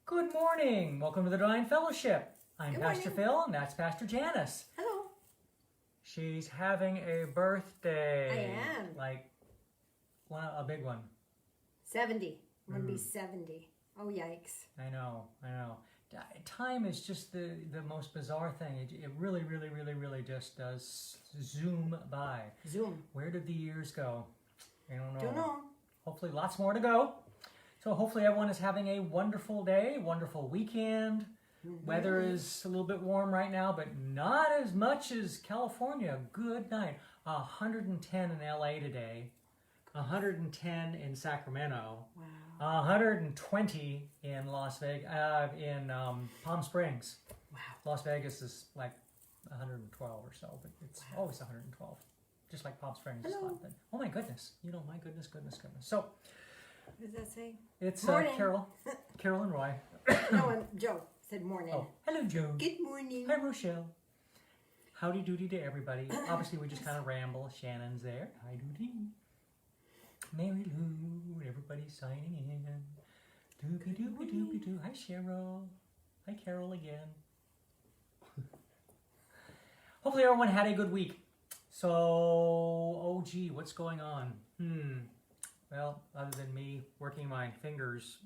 Good morning. Welcome to the Divine Fellowship. I'm Good Pastor morning. Phil, and that's Pastor Janice. Hello. She's having a birthday. I am. Like, a big one. 70. I'm going to be 70. Oh, yikes. I know. Time is just the most bizarre thing. It really just does zoom by. Zoom. Where did the years go? I don't know. Don't know. Hopefully lots more to go. So hopefully everyone is having a wonderful day, wonderful weekend. Weather is a little bit warm right now, but not as much as California. Good night. 110 in LA today, 110 in Sacramento, Wow. 120 in Las Vegas, in Palm Springs. Wow. Las Vegas is like 112 or so, but it's always 112, just like Palm Springs is Hello. hot. But, oh my goodness, my goodness. So What does that say? it's Morning. Carol and Roy. No, Joe said morning. Oh, hello, Joe. Good morning. Hi, Rochelle. Howdy doody to everybody. Obviously, we just kind of ramble. Shannon's there. Hi doody. Mary Lou. Everybody's signing in. Doopy doopy doopy doo. Hi, Cheryl. Hi, Carol again. Hopefully, everyone had a good week. So, oh gee, what's going on? Well, other than me working my fingers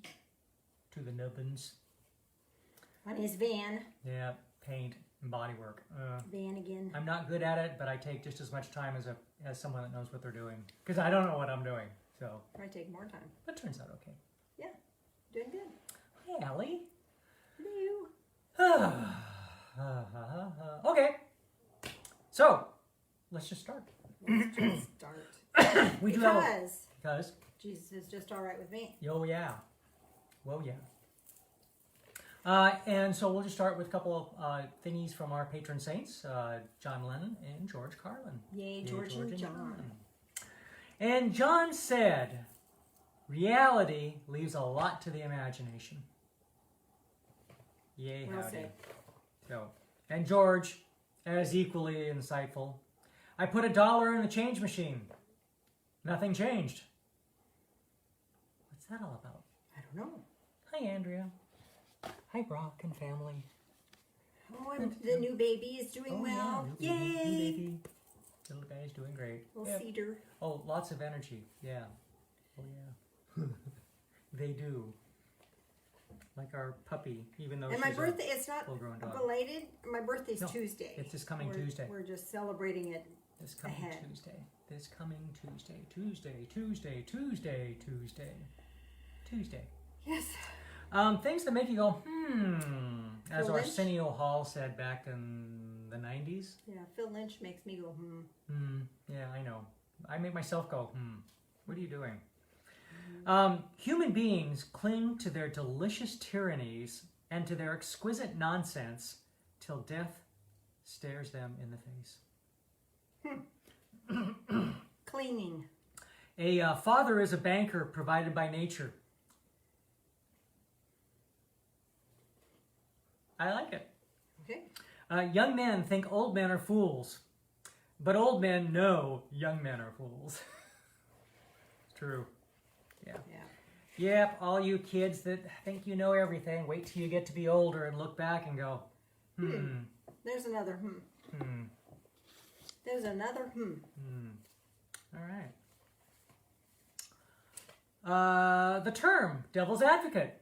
to the nubbins. On his van. Yeah, paint and body work. Van again. I'm not good at it, but I take just as much time as someone that knows what they're doing. Because I don't know what I'm doing. So, Probably take more time. but it turns out okay. Yeah. Doing good. Hey, Allie. Hello. Okay. So, let's just start. Let's just start. We do have Because Jesus is just all right with me. Oh, yeah. Well, yeah. And so we'll just start with a couple of thingies from our patron saints, John Lennon and George Carlin. Yay, George and John. And John said, reality leaves a lot to the imagination. Yay, Well howdy. said. So, and George, as equally insightful, I put $1 in the change machine. Nothing changed. What's that all about? I don't know. Hi, Andrea. Hi, Brock and family. Oh, and the new baby is doing well. Yeah, new Yay. baby. Little guy's doing great. Little Yeah. cedar. Oh, lots of energy. Yeah. Oh, yeah. They do. Like our puppy, even though And my she's birthday, it's not full-grown dog. belated. My birthday's No, Tuesday. It's this coming we're, Tuesday. We're just celebrating it. This coming ahead. Tuesday. This coming Tuesday. Tuesday. Yes. Things that make you go, as Phil Lynch? Arsenio Hall said back in the 90s. Yeah, Phil Lynch makes me go, hmm. Yeah, I know. I make myself go, what are you doing? Human beings cling to their delicious tyrannies and to their exquisite nonsense till death stares them in the face. Cleaning. A father is a banker provided by nature. I like it. Okay. Young men think old men are fools, but old men know young men are fools. It's true. Yeah. Yeah. Yep, all you kids that think you know everything, wait till you get to be older and look back and go, There's another There's another All right. The term devil's advocate.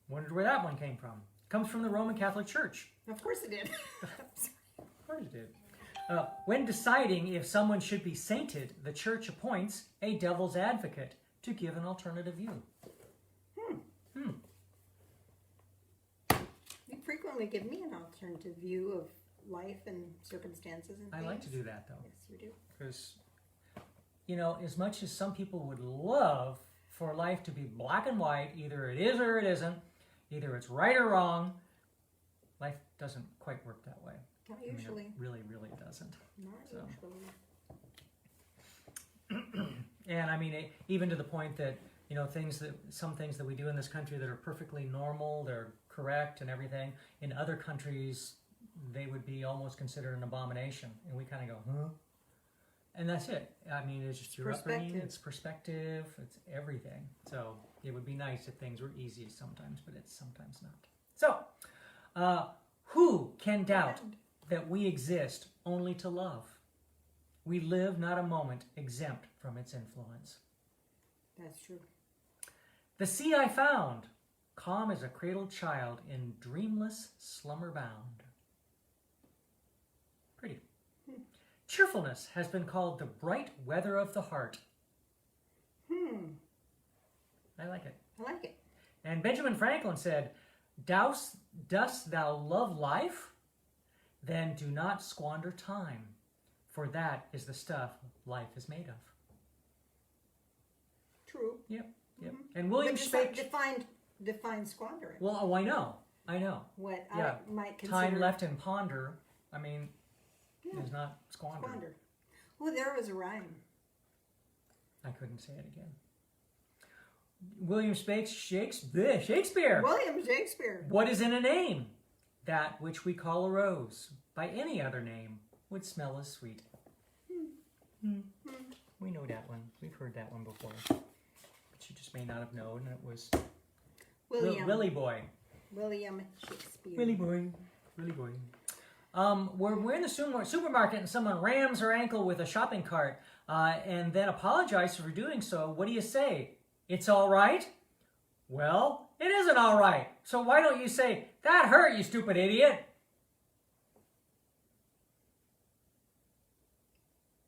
Wondered where that one came from. Comes from the Roman Catholic Church. Of course it did. Of course it did. When deciding if someone should be sainted, the church appoints a devil's advocate to give an alternative view. You frequently give me an alternative view of life and circumstances and I things. like to do that, though. Yes, you do. Because, as much as some people would love for life to be black and white, either it is or it isn't, either it's right or wrong, life doesn't quite work that way. Not I mean, usually. it really doesn't. Not So. usually. And I mean, even to the point that, some things that we do in this country that are perfectly normal, they're correct and everything, in other countries, they would be almost considered an abomination. And we kind of go, huh? And that's it. I mean, it's just your upbringing, it's perspective, it's everything. So It would be nice if things were easy sometimes, but it's sometimes not. So, who can doubt that we exist only to love? We live not a moment exempt from its influence. That's true. The sea I found, calm as a cradled child in dreamless slumber bound. Pretty. Cheerfulness has been called the bright weather of the heart. I like it. I like it. And Benjamin Franklin said, Dost thou love life? Then do not squander time, for that is the stuff life is made of. True. Yep. And William But Shakespeare. define squandering. Well, oh, I know. What Yeah. I might consider Time left and ponder. I mean, is not squandered. squander. Oh, there was a rhyme. I couldn't say it again. William Shakespeare. William Shakespeare. What is in a name? That which we call a rose, by any other name, would smell as sweet. We know that one. We've heard that one before. But you just may not have known. It was Willie Boy. William Shakespeare. Willie Boy. We're in the supermarket and someone rams her ankle with a shopping cart and then apologizes for doing so. What do you say? It's all right? Well, it isn't all right. So why don't you say, that hurt, you stupid idiot?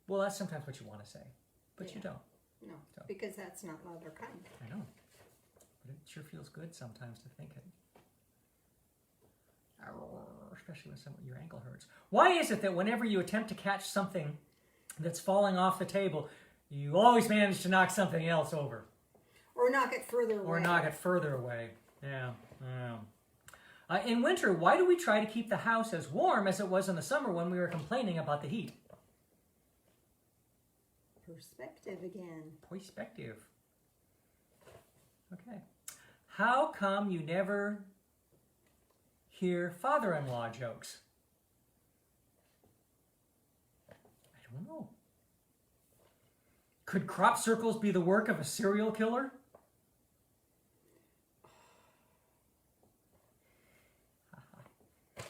Well, that's sometimes what you want to say, but you don't. No, because that's not love or kind. I know. But it sure feels good sometimes to think it. Especially when your ankle hurts. Why is it that whenever you attempt to catch something that's falling off the table, you always manage to knock something else over? Or knock it further away. Yeah. In winter, why do we try to keep the house as warm as it was in the summer when we were complaining about the heat? Perspective again. Perspective. Okay. How come you never hear father-in-law jokes? I don't know. Could crop circles be the work of a serial killer? All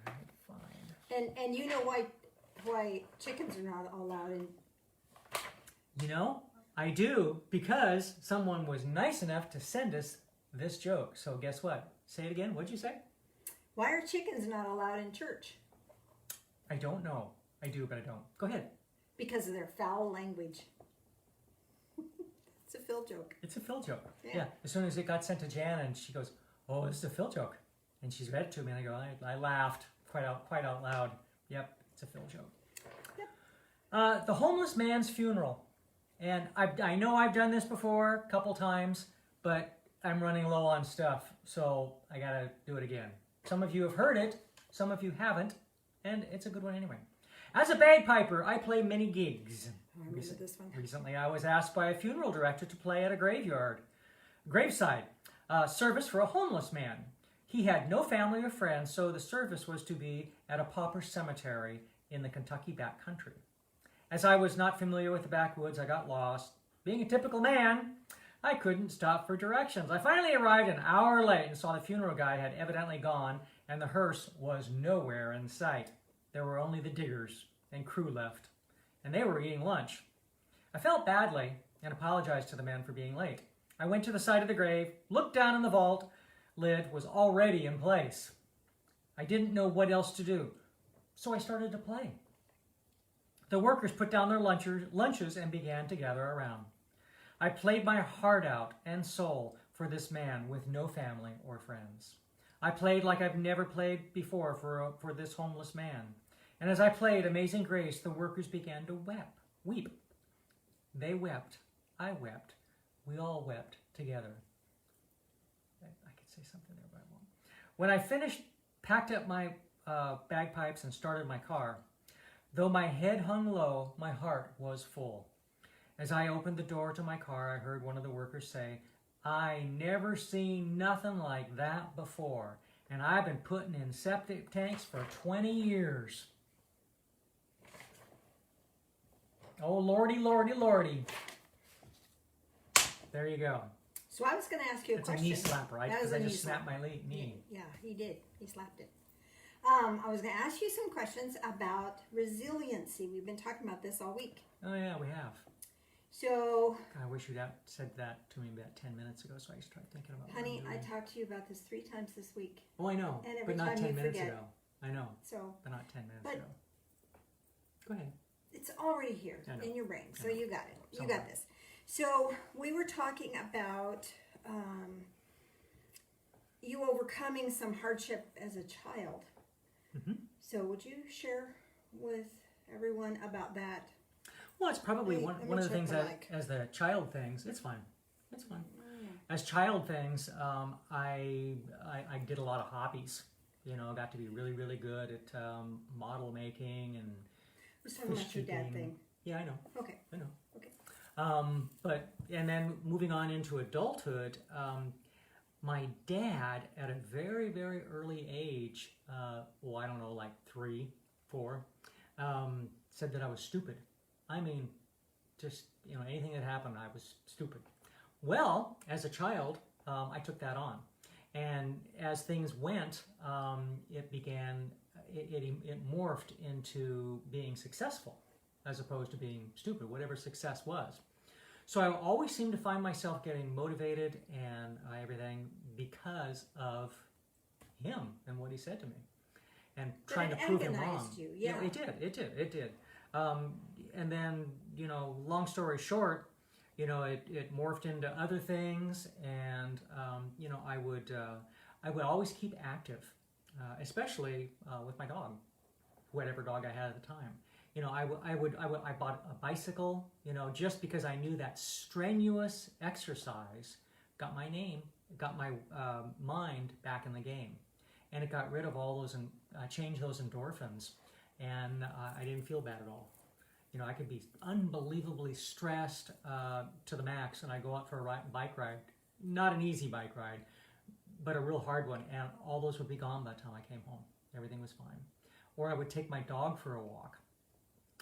right, fine. And you know why chickens are not allowed in? You know, I do, because someone was nice enough to send us this joke. So guess what? Say it again. What'd you say? Why are chickens not allowed in church? I don't know. I do, but I don't. Go ahead. Because of their foul language. It's a Phil joke. It's a Phil joke. Yeah. As soon as it got sent to Jan, and she goes, "Oh, this is a Phil joke," and she's read it to me, and I laughed quite out loud. Yep, it's a Phil joke. Yep. The homeless man's funeral, and I know I've done this before a couple times, but I'm running low on stuff, so I gotta do it again. Some of you have heard it, some of you haven't, and it's a good one anyway. As a bagpiper, I play many gigs. I remember this one. Recently, I was asked by a funeral director to play at a graveside service for a homeless man. He had no family or friends, so the service was to be at a pauper cemetery in the Kentucky backcountry. As I was not familiar with the backwoods, I got lost. Being a typical man, I couldn't stop for directions. I finally arrived an hour late and saw the funeral guy had evidently gone, and the hearse was nowhere in sight. There were only the diggers and crew left, and they were eating lunch. I felt badly and apologized to the men for being late. I went to the side of the grave, looked down in the vault. Lid was already in place. I didn't know what else to do, so I started to play. The workers put down their lunches and began to gather around. I played my heart out and soul for this man with no family or friends. I played like I've never played before for this homeless man. And as I played Amazing Grace, the workers began to weep. They wept. I wept. We all wept together. I could say something there, but I won't. When I finished, packed up my bagpipes and started my car, though my head hung low, my heart was full. As I opened the door to my car, I heard one of the workers say, "I never seen nothing like that before, and I've been putting in septic tanks for 20 years. Oh, Lordy, Lordy, Lordy. There you go. So I was going to ask you a It's a question. knee slapper, right? That was Because a I knee just snapped slap. my knee. Yeah, he did. He slapped it. I was going to ask you some questions about resiliency. We've been talking about this all week. Oh yeah, we have. So, God, I wish you'd have said that to me about 10 minutes ago, so I started thinking about. honey, what I I'm doing. talked to you about this 3 times this week. Oh, I know, and every but not time 10 you minutes forget. ago. I know, So, but not 10 minutes But- ago. Go ahead. it's already here I know. in your brain. So I know. you got it. You Somewhere. got this. So we were talking about you overcoming some hardship as a child. Mhm. So would you share with everyone about that? Well, it's probably Let me- one, let me one of the check things the that, mic. as the child things, it's fine. It's fine. As child things, I did a lot of hobbies. You know, I got to be really, really good at model making and I was talking about your dad fishkeeping. thing. Yeah, I know. Okay. I know. Okay. And then moving on into adulthood, my dad at a very, very early age, well, I don't know, like 3, 4, said that I was stupid. I mean, just, you know, anything that happened, I was stupid. Well, as a child, I took that on. And as things went, it began, it morphed into being successful as opposed to being stupid, whatever success was. So I always seemed to find myself getting motivated and everything because of him and what he said to me, and But trying it to prove him agonized wrong. you, yeah. It did. And then, you know, long story short, you know, it morphed into other things, and you know, I would always keep active, especially with my dog, whatever dog I had at the time. You know, I bought a bicycle, you know, just because I knew that strenuous exercise got my mind back in the game, and it got rid of all those and changed those endorphins, and I didn't feel bad at all. You know, I could be unbelievably stressed to the max, and I go out for a bike ride, not an easy bike ride, but a real hard one, and all those would be gone by the time I came home. Everything was fine. Or I would take my dog for a walk.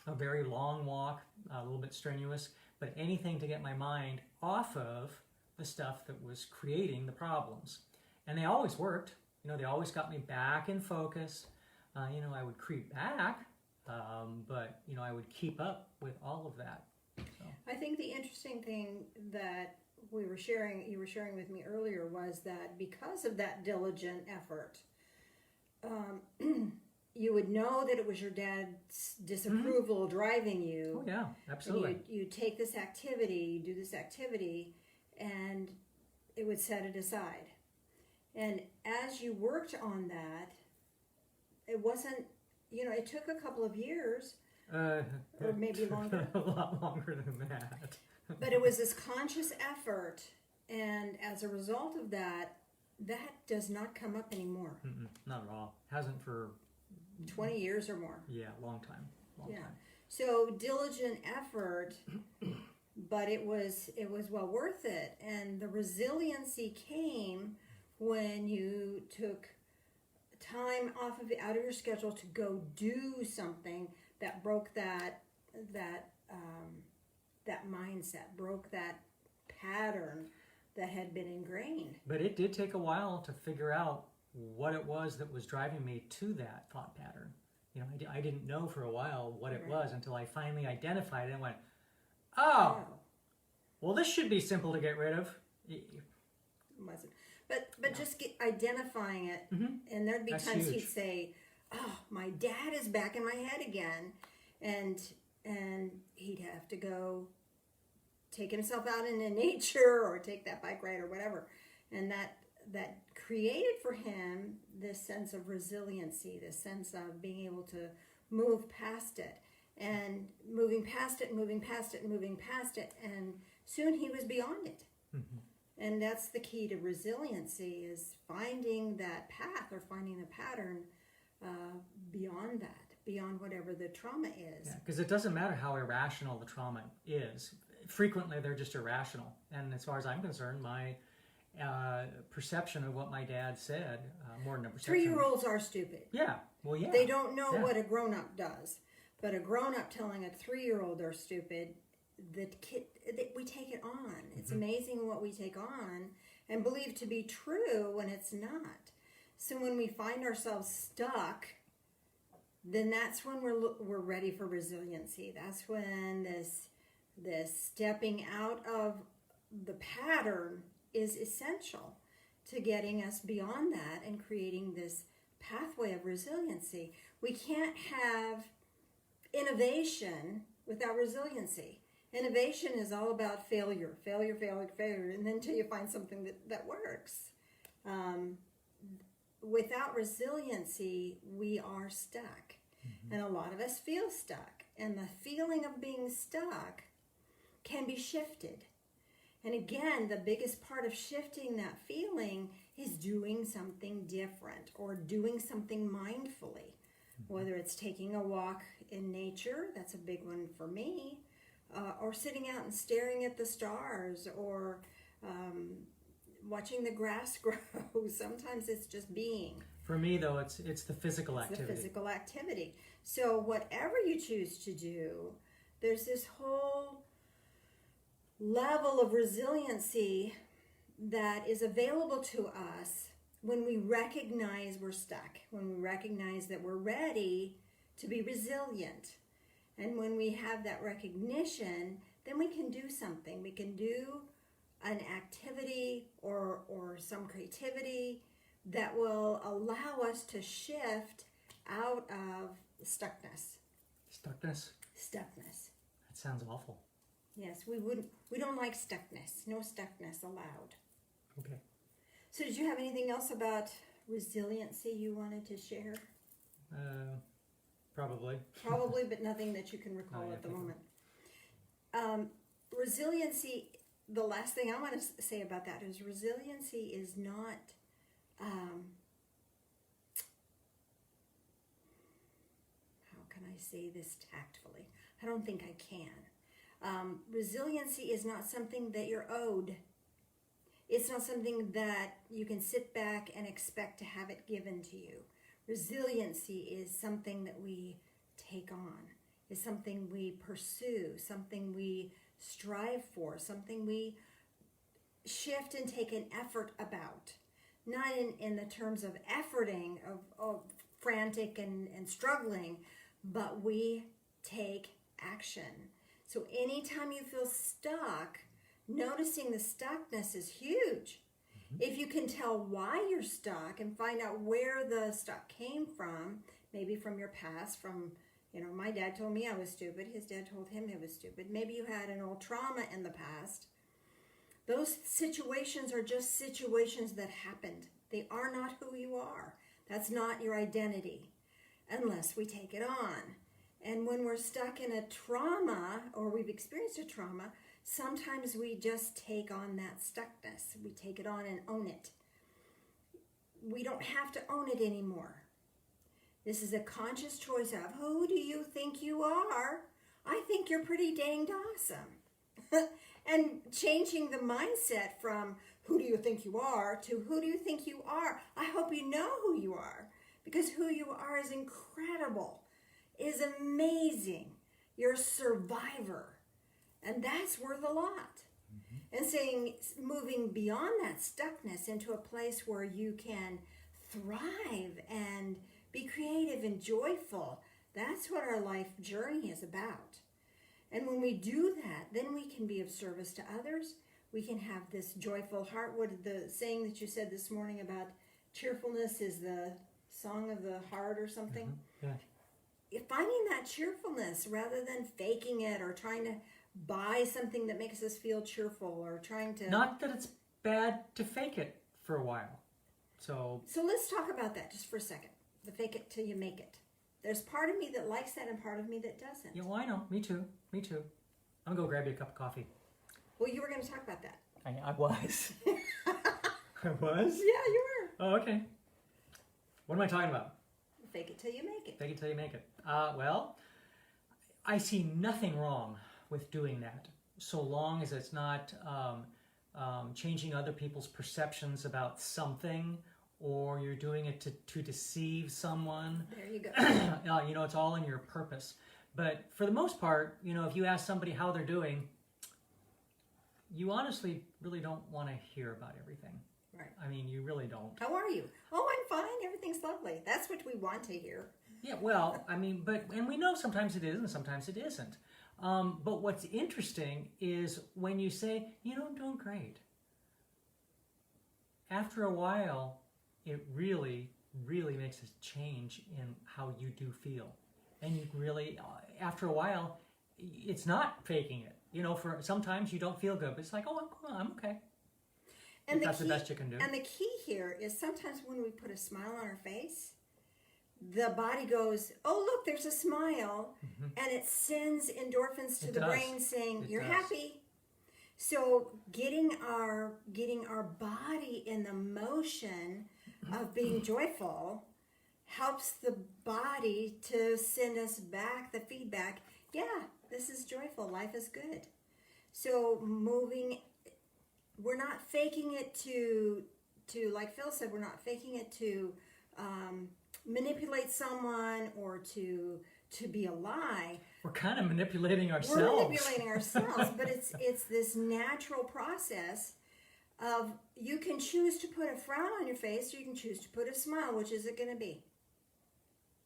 A very long walk, a little bit strenuous, but anything to get my mind off of the stuff that was creating the problems. And they always worked. You know, they always got me back in focus. You know, I would creep back, but, you know, I would keep up with all of that. So. I think the interesting thing that you were sharing with me earlier was that because of that diligent effort, you would know that it was your dad's disapproval driving you. Oh, yeah, absolutely. And you take this activity, you do this activity, and it would set it aside. And as you worked on that, it wasn't, you know, it took a couple of years, or maybe longer. A lot longer than that. But it was this conscious effort, and as a result of that, that does not come up anymore. Not at all. Hasn't for 20 years or more. Yeah, long time. Yeah. So diligent effort, but it was well worth it. And the resiliency came when you took time out of your schedule to go do something that broke that mindset, broke that pattern that had been ingrained. But it did take a while to figure out what it was that was driving me to that thought pattern. You know, I didn't know for a while what it was until I finally identified it and went, oh, well, this should be simple to get rid of. It wasn't. But just identifying it, and there'd be That's times huge. he'd say, oh, my dad is back in my head again. And he'd have to go take himself out into nature or take that bike ride or whatever. And that created for him this sense of resiliency, this sense of being able to move past it, and moving past it, moving past it, moving past it, and soon he was beyond it. And that's the key to resiliency, is finding that path or finding the pattern beyond that, beyond whatever the trauma is. Yeah, because it doesn't matter how irrational the trauma is. Frequently, they're just irrational. And as far as I'm concerned, my perception of what my dad said, more than a perception. 3-year-olds are stupid. Yeah, well, yeah. They don't know what a grown-up does. But a grown-up telling a 3-year-old they're stupid we take it on. It's amazing what we take on and believe to be true when it's not. So when we find ourselves stuck, then that's when we're ready for resiliency. That's when this stepping out of the pattern is essential to getting us beyond that and creating this pathway of resiliency. We can't have innovation without resiliency. Innovation is all about failure, and then until you find something that works. Without resiliency, we are stuck. And a lot of us feel stuck. And the feeling of being stuck can be shifted. And again, the biggest part of shifting that feeling is doing something different or doing something mindfully. Whether it's taking a walk in nature, that's a big one for me, or sitting out and staring at the stars, or watching the grass grow. Sometimes it's just being. For me, though, it's the physical activity. The physical activity. So whatever you choose to do, there's this whole level of resiliency that is available to us when we recognize we're stuck, when we recognize that we're ready to be resilient. And when we have that recognition, then we can do something. We can do an activity or some creativity that will allow us to shift out of stuckness. Stuckness? Stuckness. That sounds awful. Yes, we don't like stuckness. No stuckness allowed. Okay. So did you have anything else about resiliency you wanted to share? Probably. Probably, but nothing that you can recall at the moment. Resiliency, the last thing I want to say about that is resiliency is not how can I say this tactfully? I don't think I can. Resiliency is not something that you're owed. It's not something that you can sit back and expect to have it given to you. Resiliency is something that we take on, is something we pursue, something we strive for, something we shift and take an effort about. Not in the terms of efforting, of frantic and struggling, but we take action. So anytime you feel stuck, noticing the stuckness is huge. If you can tell why you're stuck and find out where the stuck came from, maybe from your past, from, my dad told me I was stupid, his dad told him he was stupid. Maybe you had an old trauma in the past. Those situations are just situations that happened. They are not who you are. That's not your identity, unless we take it on. And when we're stuck in a trauma, or we've experienced a trauma, sometimes we just take on that stuckness. We take it on and own it. We don't have to own it anymore. This is a conscious choice of, who do you think you are? I think you're pretty danged awesome. And changing the mindset from, who do you think you are, to who do you think you are? I hope you know who you are, because who you are is incredible, is amazing. You're a survivor. And that's worth a lot. And moving beyond that stuckness into a place where you can thrive and be creative and joyful. That's what our life journey is about. And when we do that, then we can be of service to others. We can have this joyful heart. What the saying that you said this morning about cheerfulness is the song of the heart or something? Yeah. Finding that cheerfulness rather than faking it or trying to buy something that makes us feel cheerful or trying to... Not that it's bad to fake it for a while. So let's talk about that just for a second. The fake it till you make it. There's part of me that likes that and part of me that doesn't. yeah, well, I know. Me too. I'm gonna go grab you a cup of coffee. Well, you were going to talk about that. I was. I was? Yeah, you were. Oh, okay. What am I talking about? Fake it till you make it. Fake it till you make it. Well, I see nothing wrong with doing that, so long as it's not changing other people's perceptions about something, or you're doing it to deceive someone. There you go. It's all in your purpose. But for the most part, if you ask somebody how they're doing, you honestly really don't want to hear about everything. Right. I mean, you really don't. How are you? Oh, I'm fine. Everything's lovely. That's what we want to hear. Yeah, well, I mean, and we know sometimes it is and sometimes it isn't. But what's interesting is when you say, I'm doing great. After a while, it really, really makes a change in how you do feel. And you really, after a while, it's not faking it. For sometimes you don't feel good, but it's like, oh, I'm okay. And that's the best you can do. And the key here is sometimes when we put a smile on our face, the body goes, oh, look, there's a smile. Mm-hmm. And it sends endorphins to the brain saying, you're does. happy. So getting our body in the motion of being joyful helps the body to send us back the feedback. Yeah, this is joyful. Life is good. So we're not faking it to like Phil said, we're not faking it to manipulate someone or to be a lie. We're kind of manipulating ourselves. We're manipulating ourselves, but it's this natural process of you can choose to put a frown on your face or you can choose to put a smile. Which is it going to be?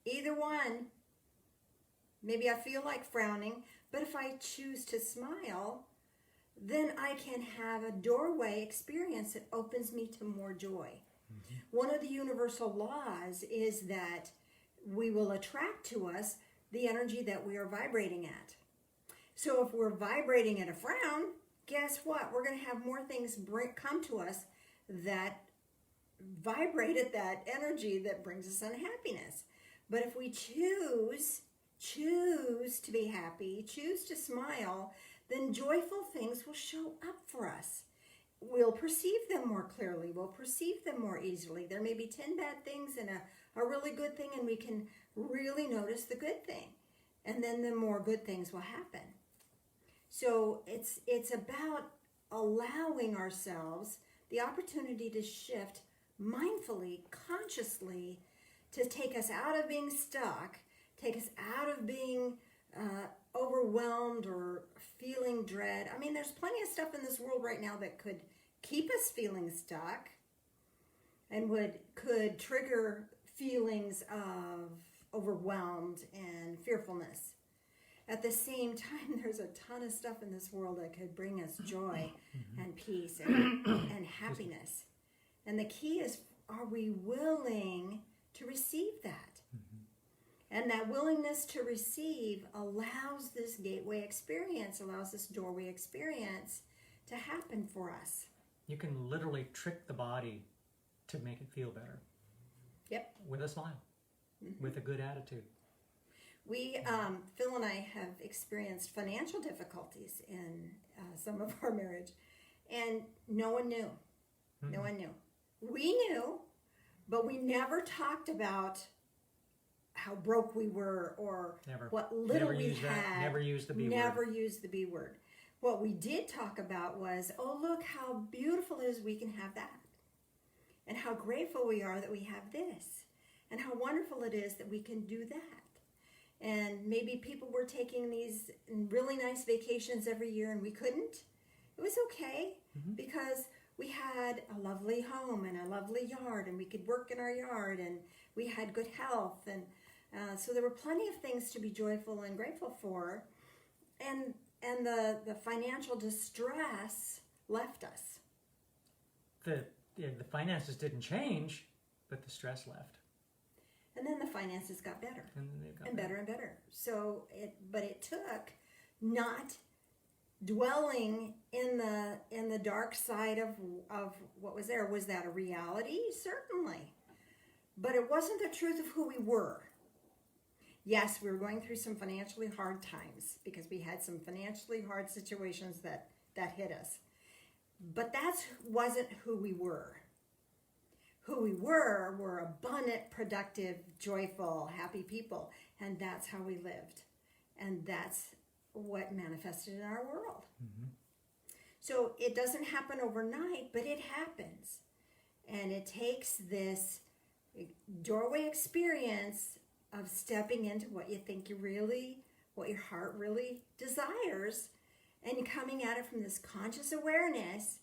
Either one. Maybe I feel like frowning, but if I choose to smile, then I can have a doorway experience that opens me to more joy. Mm-hmm. One of the universal laws is that we will attract to us the energy that we are vibrating at. So if we're vibrating at a frown, guess what? We're going to have more things come to us that vibrate at that energy that brings us unhappiness. But if we choose to be happy, choose to smile, then joyful things will show up for us. We'll perceive them more clearly. We'll perceive them more easily. There may be 10 bad things and a really good thing, and we can really notice the good thing. And then the more good things will happen. So it's about allowing ourselves the opportunity to shift mindfully, consciously, to take us out of being stuck, take us out of being overwhelmed or feeling dread. I mean, there's plenty of stuff in this world right now that could keep us feeling stuck and could trigger feelings of overwhelmed and fearfulness. At the same time, there's a ton of stuff in this world that could bring us joy and peace and happiness. And the key is, are we willing to receive that? And that willingness to receive allows this gateway experience, allows this doorway experience to happen for us. You can literally trick the body to make it feel better. Yep. With a smile, with a good attitude. We, Phil and I have experienced financial difficulties in some of our marriage, and no one knew. Mm-hmm. No one knew. We knew, but we never talked about how broke we were or what little we had. Never used the B word. Never used the B word. What we did talk about was, oh, look how beautiful it is we can have that. And how grateful we are that we have this. And how wonderful it is that we can do that. And maybe people were taking these really nice vacations every year and we couldn't. It was okay because we had a lovely home and a lovely yard and we could work in our yard and we had good health. And so there were plenty of things to be joyful and grateful for. And the financial distress left us. The finances didn't change, but the stress left. And then the finances got better. And then they got better and better. So it took not dwelling in the dark side of what was there. Was that a reality? Certainly. But it wasn't the truth of who we were. Yes, we were going through some financially hard times because we had some financially hard situations that hit us. But that wasn't who we were. Who we were abundant, productive, joyful, happy people. And that's how we lived. And that's what manifested in our world. Mm-hmm. So it doesn't happen overnight, but it happens. And it takes this doorway experience of stepping into what you think you really what your heart really desires, and coming at it from this conscious awareness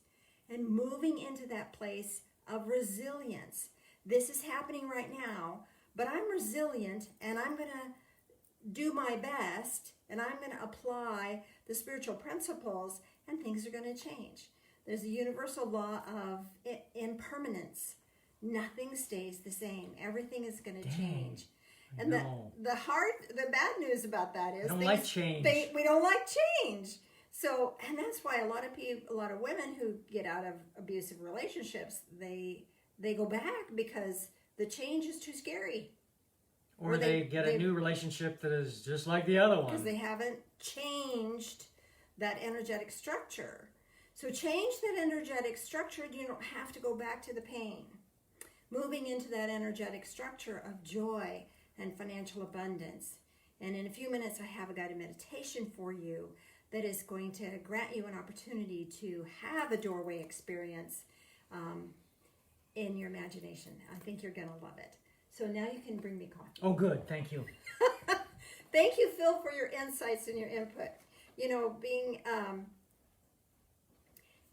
and moving into that place of resilience. This is happening right now, but I'm resilient and I'm going to do my best and I'm going to apply the spiritual principles and things are going to change. There's a universal law of impermanence. Nothing stays the same. Everything is going to change. And the bad news about that is I don't like change. We don't like change. So, and that's why a lot of women who get out of abusive relationships, they go back because the change is too scary. Or they get a new relationship that is just like the other one. Because they haven't changed that energetic structure. So change that energetic structure, you don't have to go back to the pain. Moving into that energetic structure of joy and financial abundance. And in a few minutes, I have a guided meditation for you that is going to grant you an opportunity to have a doorway experience in your imagination. I think you're going to love it. So now you can bring me coffee. Oh, good. Thank you. Thank you, Phil, for your insights and your input. You know,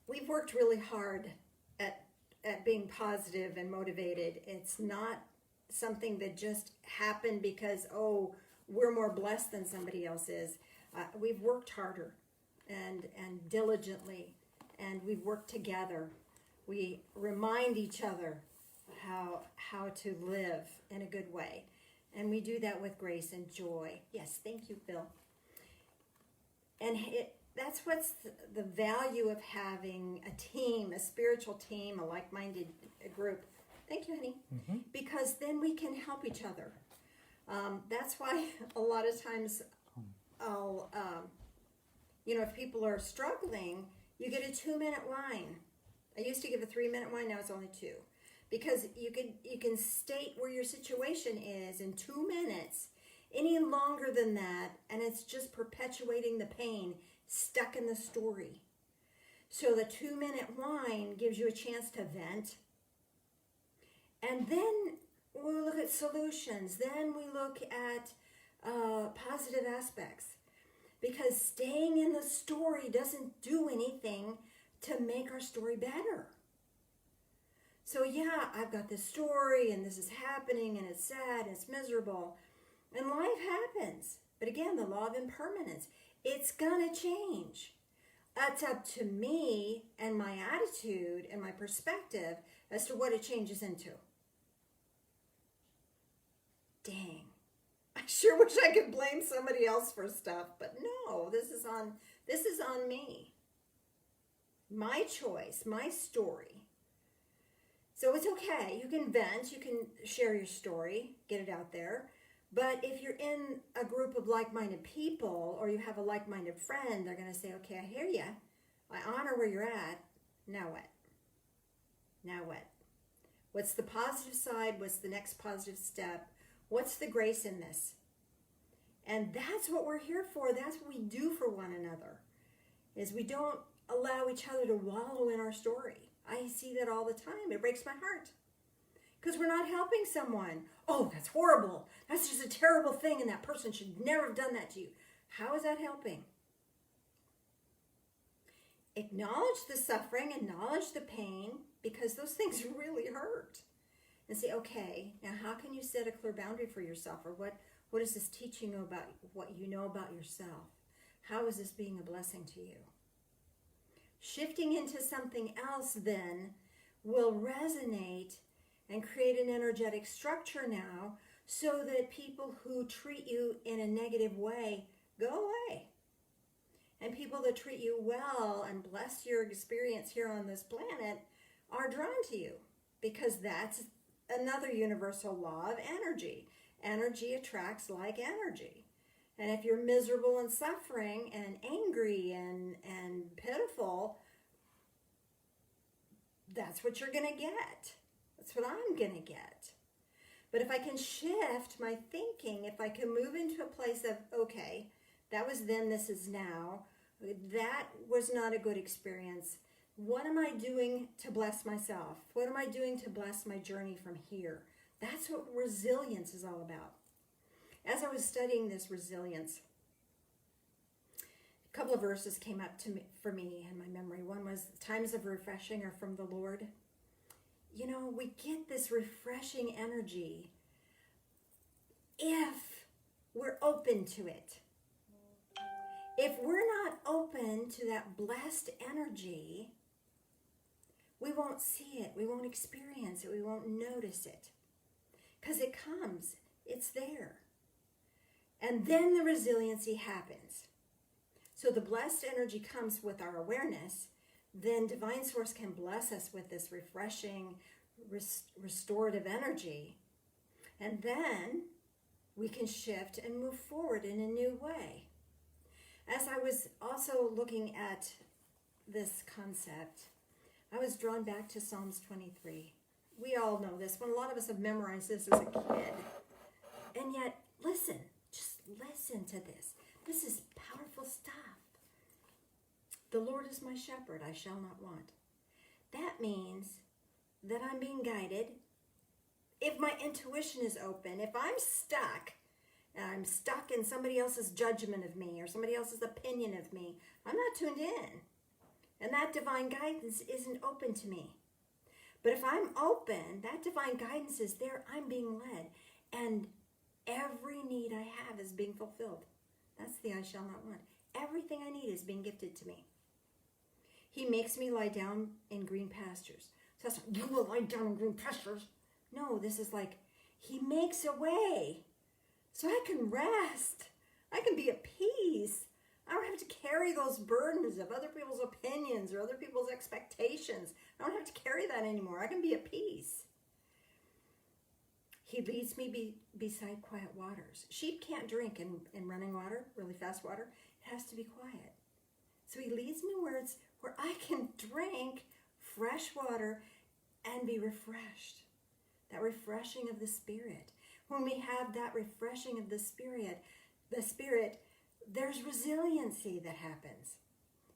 we've worked really hard at being positive and motivated. It's not something that just happened because, oh, we're more blessed than somebody else is. We've worked harder and diligently, and we've worked together. We remind each other how to live in a good way. And we do that with grace and joy. Yes, thank you, Phil. And that's what's the value of having a team, a spiritual team, a like-minded group. Thank you, honey. Mm-hmm. Because then we can help each other. That's why a lot of times I'll, if people are struggling, you get a 2-minute whine. I used to give a 3-minute whine, now it's only 2. Because you can state where your situation is in 2 minutes. Any longer than that, and it's just perpetuating the pain stuck in the story. So the 2-minute whine gives you a chance to vent. And then we look at solutions. Then we look at positive aspects. Because staying in the story doesn't do anything to make our story better. So yeah, I've got this story and this is happening and it's sad and it's miserable. And life happens. But again, the law of impermanence. It's gonna change. It's up to me and my attitude and my perspective as to what it changes into. Dang. I sure wish I could blame somebody else for stuff, but no, this is on me. My choice, my story. So it's okay. You can vent, you can share your story, get it out there. But if you're in a group of like-minded people or you have a like-minded friend, they're going to say, okay, I hear you. I honor where you're at. Now what? Now what? What's the positive side? What's the next positive step? What's the grace in this? And that's what we're here for. That's what we do for one another, is we don't allow each other to wallow in our story. I see that all the time. It breaks my heart. Because we're not helping someone. Oh, that's horrible. That's just a terrible thing, and that person should never have done that to you. How is that helping? Acknowledge the suffering, acknowledge the pain, because those things really hurt. And say, okay, now how can you set a clear boundary for yourself? Or what is this teaching you about what you know about yourself? How is this being a blessing to you? Shifting into something else then will resonate and create an energetic structure now so that people who treat you in a negative way go away. And people that treat you well and bless your experience here on this planet are drawn to you, because that's another universal law of energy. Energy attracts like energy. And if you're miserable and suffering and angry and pitiful, that's what you're going to get. That's what I'm going to get. But if I can shift my thinking, if I can move into a place of, okay, that was then, this is now. That was not a good experience. What am I doing to bless myself? What am I doing to bless my journey from here? That's what resilience is all about. As I was studying this resilience, A couple of verses came up for me in my memory. One was, times of refreshing are from the Lord. You know, we get this refreshing energy if we're open to it. If we're not open to that blessed energy, we won't see it, we won't experience it, we won't notice it. Because it comes, it's there. And then the resiliency happens. So the blessed energy comes with our awareness. Then Divine Source can bless us with this refreshing, restorative energy. And then we can shift and move forward in a new way. As I was also looking at this concept, I was drawn back to Psalms 23. We all know this one. A lot of us have memorized this as a kid. And yet, listen, just listen to this. This is powerful stuff. The Lord is my shepherd, I shall not want. That means that I'm being guided. If my intuition is open, if I'm stuck, and I'm stuck in somebody else's judgment of me or somebody else's opinion of me, I'm not tuned in. And that divine guidance isn't open to me. But if I'm open, that divine guidance is there, I'm being led. And every need I have is being fulfilled. That's the I shall not want. Everything I need is being gifted to me. He makes me lie down in green pastures. So that's like, you will lie down in green pastures. No, this is like, he makes a way so I can rest. I can be at peace. I don't have to carry those burdens of other people's opinions or other people's expectations. I don't have to carry that anymore. I can be at peace. He leads me beside quiet waters. Sheep can't drink in running water, really fast water. It has to be quiet. So he leads me where I can drink fresh water and be refreshed. That refreshing of the Spirit. When we have that refreshing of the Spirit, there's resiliency that happens.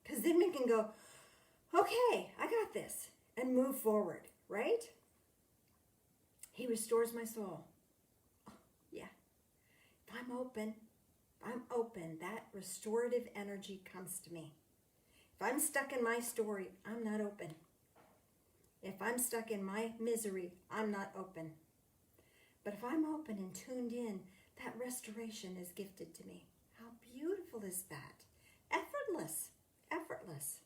Because then we can go, okay, I got this, and move forward, right? He restores my soul. Oh, yeah. If I'm open, that restorative energy comes to me. If I'm stuck in my story, I'm not open. If I'm stuck in my misery, I'm not open. But if I'm open and tuned in, that restoration is gifted to me. How beautiful is that? Effortless. Effortless.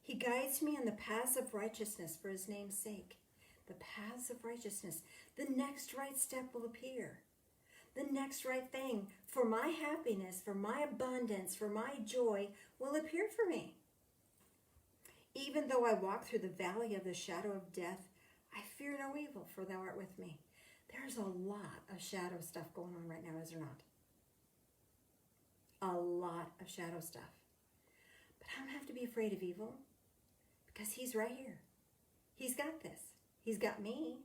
He guides me in the paths of righteousness for his name's sake. The paths of righteousness. The next right step will appear. The next right thing for my happiness, for my abundance, for my joy will appear for me. Even though I walk through the valley of the shadow of death, I fear no evil, for thou art with me. There's a lot of shadow stuff going on right now, is there not? A lot of shadow stuff. But I don't have to be afraid of evil because he's right here. He's got this. He's got me.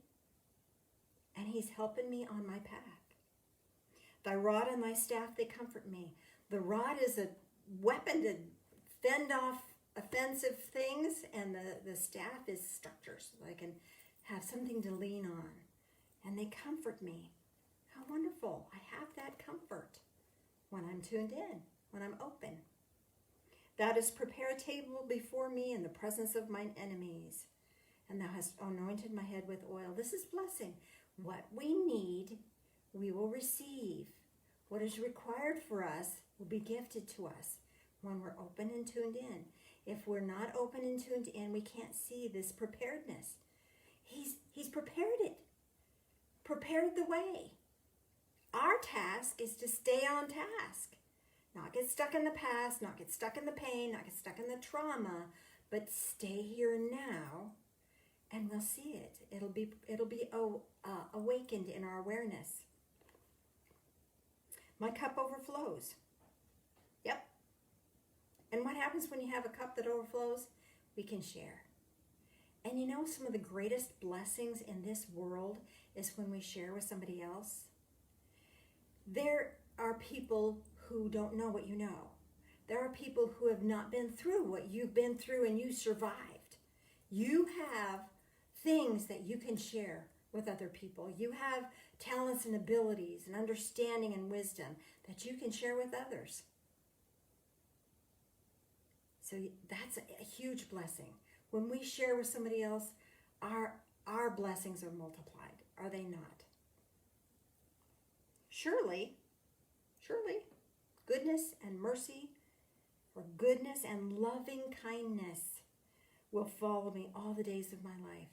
And he's helping me on my path. Thy rod and thy staff, they comfort me. The rod is a weapon to fend off offensive things, and the staff is structure so I can have something to lean on. And they comfort me. How wonderful. I have that comfort when I'm tuned in, when I'm open. Thou dost prepare a table before me in the presence of mine enemies, and thou hast anointed my head with oil. This is blessing. What we need, we will receive. What is required for us will be gifted to us when we're open and tuned in. If we're not open and tuned in, we can't see this preparedness. He's prepared it. Prepared the way. Our task is to stay on task. Not get stuck in the past, not get stuck in the pain, not get stuck in the trauma, but stay here now, and we'll see it. It'll be awakened in our awareness. My cup overflows. Yep. And what happens when you have a cup that overflows? We can share. And you know, some of the greatest blessings in this world is when we share with somebody else. There are people who don't know what you know. There are people who have not been through what you've been through and you survived. You have things that you can share with other people. You have talents and abilities and understanding and wisdom that you can share with others. So that's a huge blessing. When we share with somebody else, our blessings are multiplied, are they not? Surely, goodness and mercy, or goodness and loving kindness will follow me all the days of my life.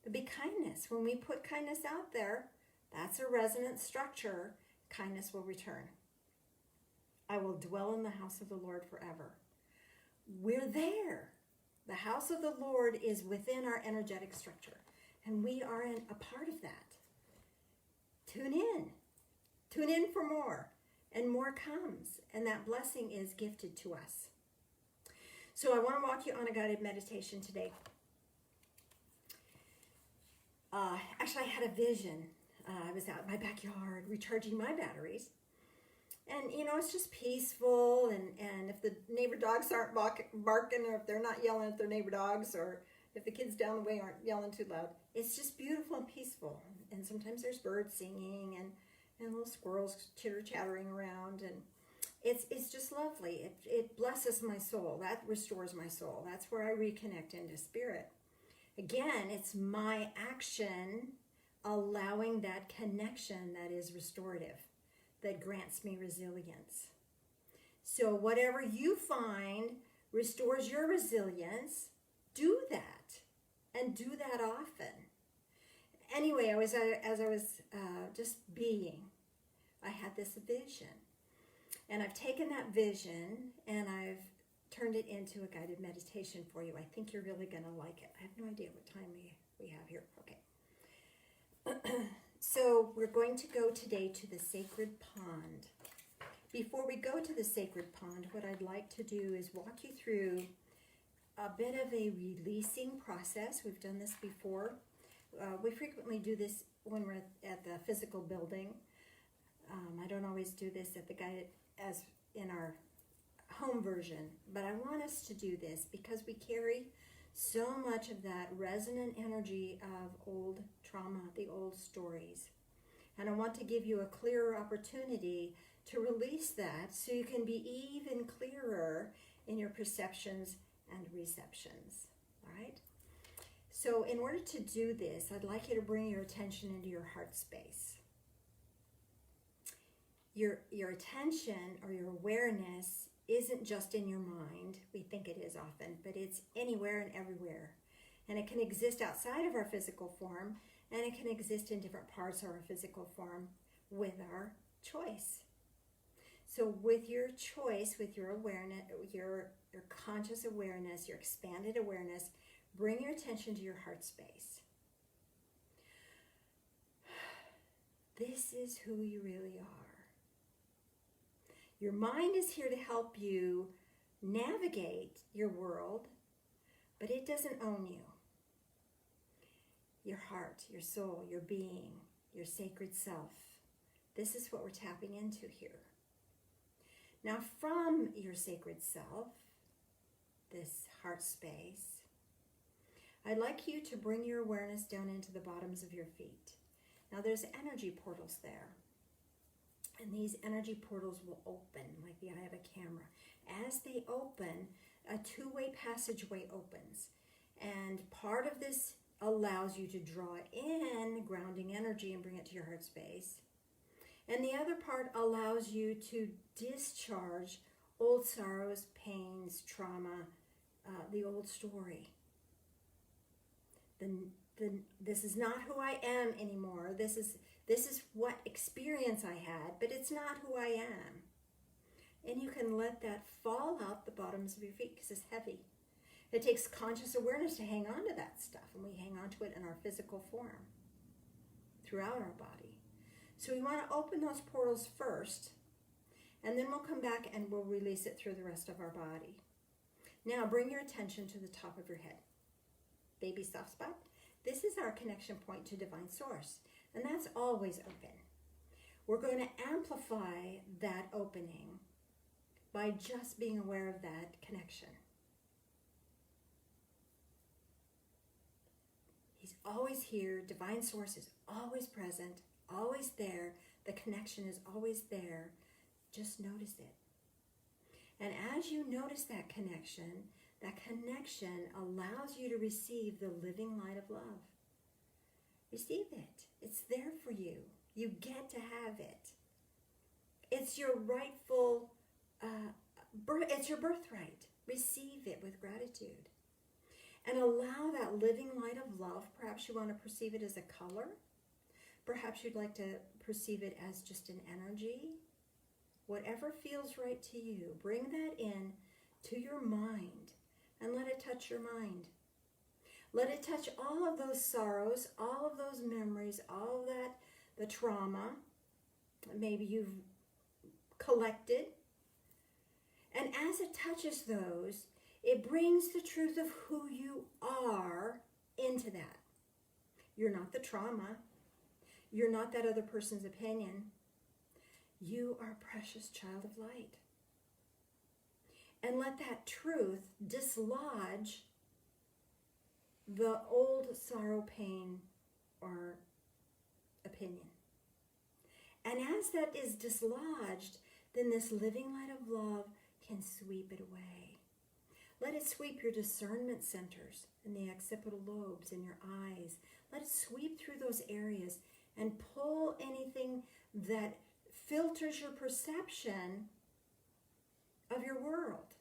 But be kindness. When we put kindness out there, that's a resonant structure. Kindness will return. I will dwell in the house of the Lord forever. We're there. The house of the Lord is within our energetic structure, and we are a part of that. Tune in. Tune in for more, and more comes, and that blessing is gifted to us. So I want to walk you on a guided meditation today. Actually, I had a vision. I was out in my backyard recharging my batteries. And, it's just peaceful. And if the neighbor dogs aren't barking, or if they're not yelling at their neighbor dogs, or if the kids down the way aren't yelling too loud, it's just beautiful and peaceful. And sometimes there's birds singing and little squirrels chitter-chattering around. And it's just lovely. It blesses my soul. That restores my soul. That's where I reconnect into spirit. Again, it's my action allowing that connection that is restorative, that grants me resilience. So whatever you find restores your resilience, do that, and do that often. Anyway, as I was just being, I had this vision. And I've taken that vision and I've turned it into a guided meditation for you. I think you're really going to like it. I have no idea what time we have here. Okay. So we're going to go today to the sacred pond. Before we go to the sacred pond, what I'd like to do is walk you through a bit of a releasing process. We've done this before. We frequently do this when we're at the physical building. I don't always do this at the guided as in our home version, but I want us to do this because we carry so much of that resonant energy of old trauma, the old stories. And I want to give you a clearer opportunity to release that so you can be even clearer in your perceptions and receptions. All right? So in order to do this, I'd like you to bring your attention into your heart space. Your attention or your awareness isn't just in your mind. We think it is often, but it's anywhere and everywhere. And it can exist outside of our physical form, and it can exist in different parts of our physical form with our choice. So with your choice, with your awareness, your conscious awareness, your expanded awareness, bring your attention to your heart space. This is who you really are. Your mind is here to help you navigate your world, but it doesn't own you. Your heart, your soul, your being, your sacred self. This is what we're tapping into here. Now from your sacred self, this heart space, I'd like you to bring your awareness down into the bottoms of your feet. Now there's energy portals there. And these energy portals will open like the eye of a camera. As they open, a two-way passageway opens. And part of this allows you to draw in grounding energy and bring it to your heart space. And the other part allows you to discharge old sorrows, pains, trauma, the old story. This is not who I am anymore. This is what experience I had, but it's not who I am. And you can let that fall out the bottoms of your feet because it's heavy. It takes conscious awareness to hang on to that stuff, and we hang on to it in our physical form throughout our body. So we want to open those portals first, and then we'll come back and we'll release it through the rest of our body. Now bring your attention to the top of your head. Baby soft spot. This is our connection point to Divine Source, and that's always open. We're going to amplify that opening by just being aware of that connection. He's always here. Divine Source is always present, always there. The connection is always there. Just notice it. And as you notice that connection allows you to receive the living light of love. Receive it. It's there for you. You get to have it. It's your rightful, it's your birthright. Receive it with gratitude. And allow that living light of love. Perhaps you want to perceive it as a color. Perhaps you'd like to perceive it as just an energy. Whatever feels right to you, bring that in to your mind and let it touch your mind. Let it touch all of those sorrows, all of those memories, all of that, the trauma maybe you've collected. And as it touches those, it brings the truth of who you are into that. You're not the trauma. You're not that other person's opinion. You are a precious child of light. And let that truth dislodge the old sorrow, pain, or opinion. And as that is dislodged, then this living light of love can sweep it away. Let it sweep your discernment centers and the occipital lobes in your eyes. Let it sweep through those areas and pull anything that filters your perception of your world.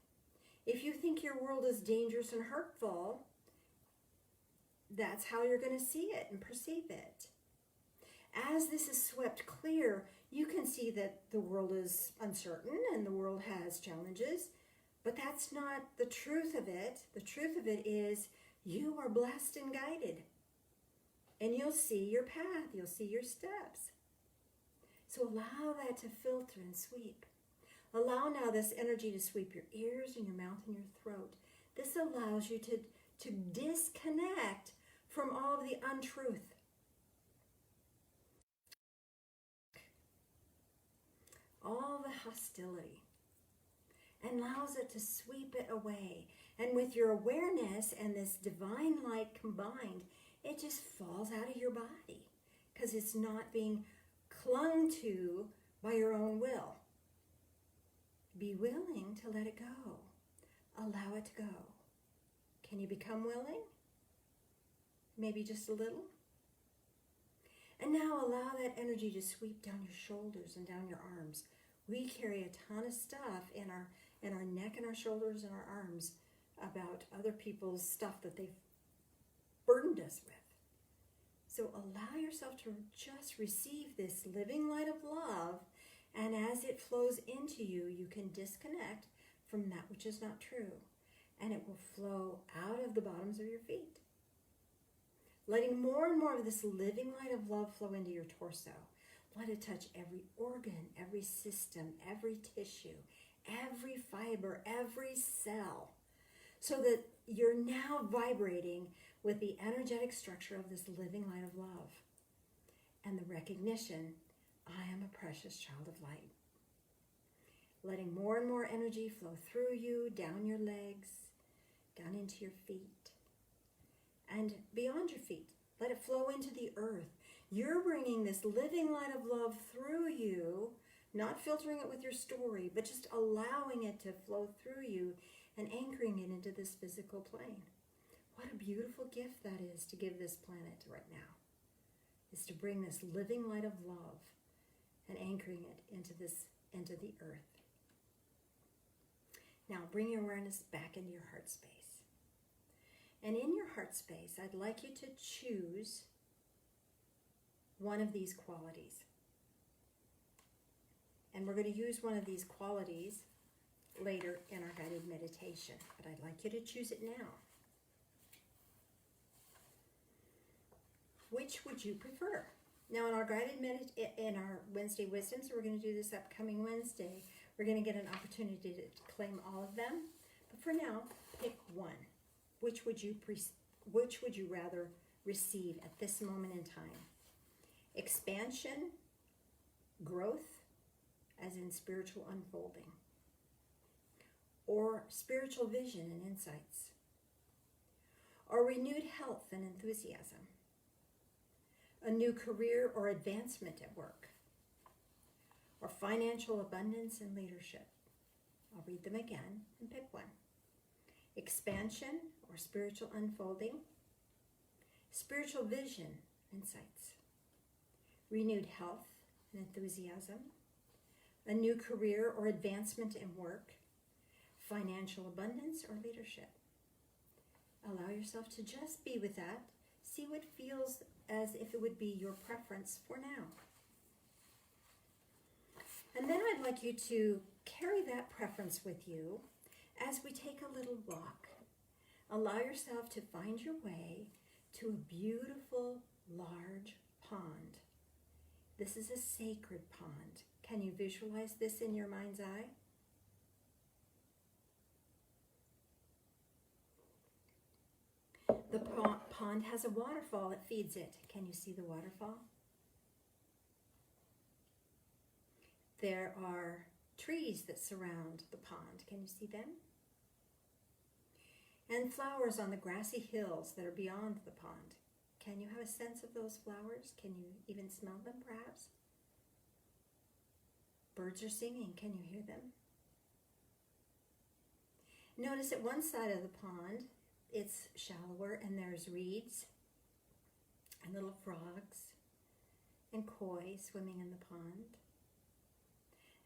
If you think your world is dangerous and hurtful, that's how you're going to see it and perceive it. As this is swept clear, you can see that the world is uncertain and the world has challenges, but that's not the truth of it. The truth of it is you are blessed and guided, and you'll see your path, you'll see your steps. So allow that to filter and sweep. Allow now this energy to sweep your ears and your mouth and your throat. This allows you to disconnect from all of the untruth. All the hostility. And allows it to sweep it away. And with your awareness and this divine light combined, it just falls out of your body because it's not being clung to by your own will. Be willing to let it go. Allow it to go. Can you become willing? Maybe just a little. And now allow that energy to sweep down your shoulders and down your arms. We carry a ton of stuff in our neck and our shoulders and our arms about other people's stuff that they've burdened us with. So allow yourself to just receive this living light of love, and as it flows into you, you can disconnect from that which is not true, and it will flow out of the bottoms of your feet. Letting more and more of this living light of love flow into your torso. Let it touch every organ, every system, every tissue, every fiber, every cell, so that you're now vibrating with the energetic structure of this living light of love and the recognition, I am a precious child of light. Letting more and more energy flow through you, down your legs, down into your feet, and beyond your feet. Let it flow into the earth. You're bringing this living light of love through you, not filtering it with your story, but just allowing it to flow through you and anchoring it into this physical plane. What a beautiful gift that is to give this planet right now, is to bring this living light of love and anchoring it into the earth. Now bring your awareness back into your heart space. And in your heart space, I'd like you to choose one of these qualities. And we're going to use one of these qualities later in our guided meditation, but I'd like you to choose it now. Which would you prefer? Now, in our in our Wednesday Wisdoms, we're going to do this upcoming Wednesday. We're going to get an opportunity to claim all of them. But for now, pick one. Which would you rather receive at this moment in time? Expansion, growth, as in spiritual unfolding, or spiritual vision and insights, or renewed health and enthusiasm, a new career or advancement at work, or financial abundance and leadership, I'll read them again and pick one. Expansion or spiritual unfolding. Spiritual vision, insights. Renewed health and enthusiasm. A new career or advancement in work. Financial abundance or leadership. Allow yourself to just be with that. See what feels as if it would be your preference for now. And then I'd like you to carry that preference with you as we take a little walk. Allow yourself to find your way to a beautiful, large pond. This is a sacred pond. Can you visualize this in your mind's eye? The pond has a waterfall that feeds it. Can you see the waterfall? There are trees that surround the pond. Can you see them? And flowers on the grassy hills that are beyond the pond. Can you have a sense of those flowers? Can you even smell them, perhaps? Birds are singing. Can you hear them? Notice at one side of the pond, it's shallower and there's reeds and little frogs and koi swimming in the pond.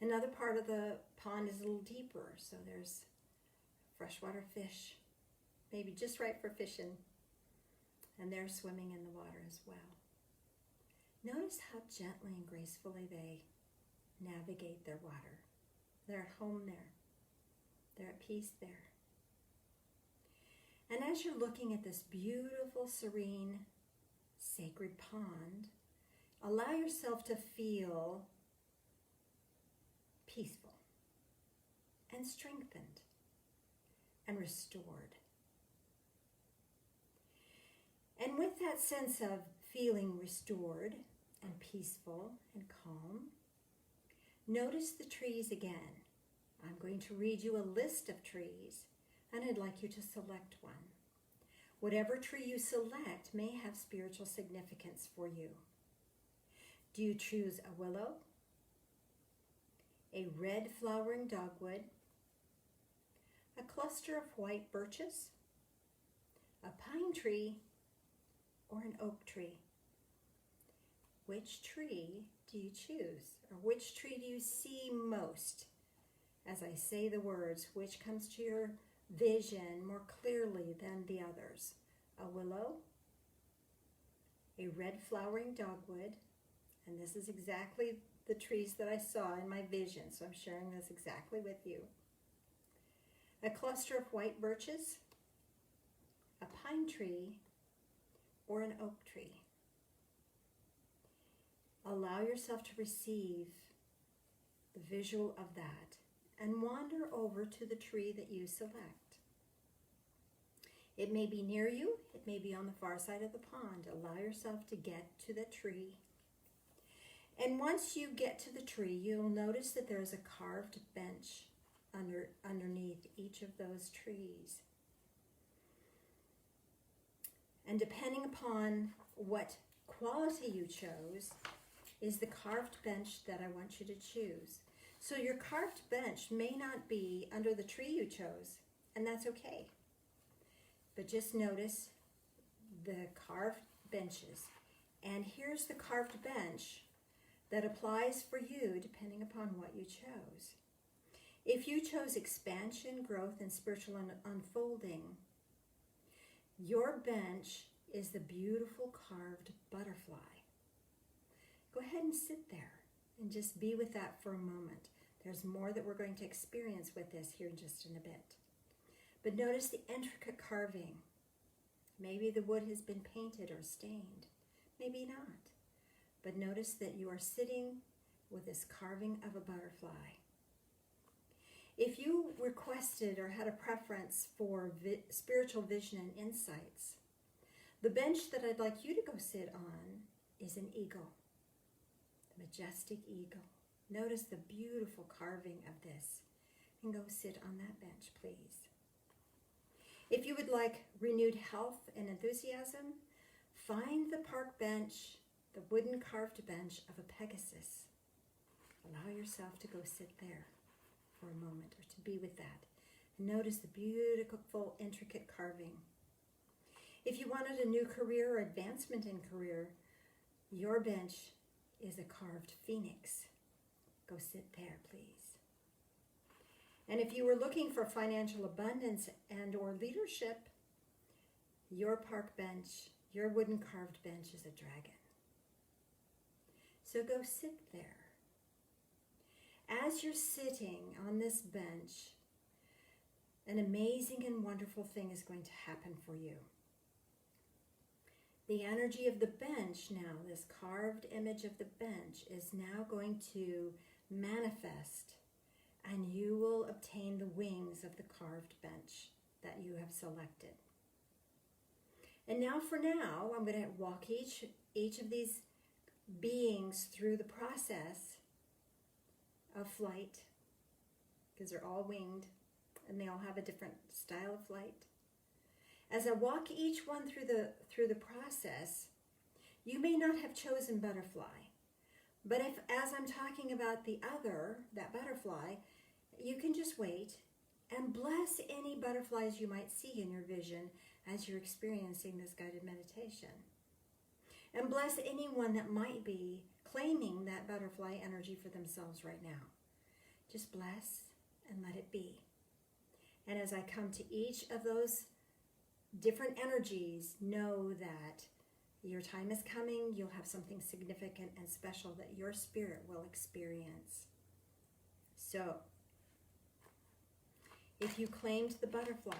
Another part of the pond is a little deeper, so there's freshwater fish, maybe just right for fishing, and they're swimming in the water as well. Notice how gently and gracefully they navigate their water. They're at home there. They're at peace there. And as you're looking at this beautiful, serene, sacred pond, allow yourself to feel peaceful and strengthened and restored. And with that sense of feeling restored and peaceful and calm, notice the trees again. I'm going to read you a list of trees, and I'd like you to select one. Whatever tree you select may have spiritual significance for you. Do you choose a willow, a red flowering dogwood, a cluster of white birches, a pine tree, or an oak tree? Which tree do you choose? Or which tree do you see most? As I say the words, which comes to your vision more clearly than the others? A willow, a red flowering dogwood, and this is exactly the trees that I saw in my vision, so I'm sharing this exactly with you. A cluster of white birches, a pine tree, or an oak tree. Allow yourself to receive the visual of that and wander over to the tree that you select. It may be near you, it may be on the far side of the pond. Allow yourself to get to the tree. And once you get to the tree, you'll notice that there's a carved bench underneath each of those trees. And depending upon what quality you chose, is the carved bench that I want you to choose. So your carved bench may not be under the tree you chose, and that's okay. But just notice the carved benches. And here's the carved bench that applies for you depending upon what you chose. If you chose expansion, growth, and spiritual unfolding, your bench is the beautiful carved butterfly. Go ahead and sit there and just be with that for a moment. There's more that we're going to experience with this here just in a bit. But notice the intricate carving. Maybe the wood has been painted or stained. Maybe not. But notice that you are sitting with this carving of a butterfly. If you requested or had a preference for spiritual vision and insights, the bench that I'd like you to go sit on is an eagle, the majestic eagle. Notice the beautiful carving of this, and go sit on that bench, please. If you would like renewed health and enthusiasm, find the park bench, the wooden carved bench of a Pegasus. Allow yourself to go sit there. for a moment, or to be with that. And notice the beautiful, intricate carving. If you wanted a new career or advancement in career, your bench is a carved phoenix. Go sit there, please. And if you were looking for financial abundance and or leadership, your park bench, your wooden carved bench is a dragon. So go sit there. As you're sitting on this bench, an amazing and wonderful thing is going to happen for you. The energy of the bench now, this carved image of the bench, is now going to manifest, and you will obtain the wings of the carved bench that you have selected. And now I'm going to walk each of these beings through the process of flight, because they're all winged and they all have a different style of flight. As I walk each one through the process, you may not have chosen butterfly, but if, as I'm talking about that butterfly, you can just wait and bless any butterflies you might see in your vision as you're experiencing this guided meditation. And bless anyone that might be claiming that butterfly energy for themselves right now. Just bless and let it be. And as I come to each of those different energies, know that your time is coming. You'll have something significant and special that your spirit will experience. So, if you claimed the butterfly,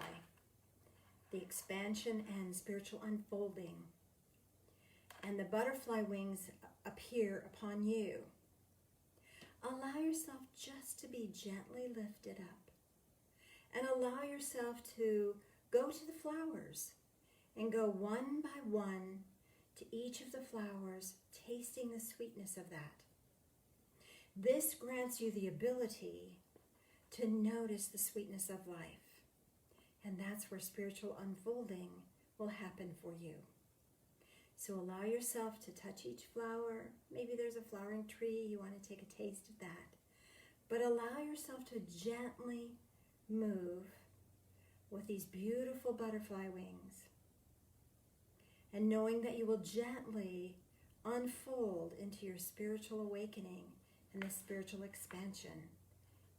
the expansion and spiritual unfolding, and the butterfly wings appear upon you, allow yourself just to be gently lifted up, and allow yourself to go to the flowers and go one by one to each of the flowers, tasting the sweetness of that. This grants you the ability to notice the sweetness of life. And that's where spiritual unfolding will happen for you. So allow yourself to touch each flower. Maybe there's a flowering tree, you want to take a taste of that. But allow yourself to gently move with these beautiful butterfly wings. And knowing that you will gently unfold into your spiritual awakening and the spiritual expansion,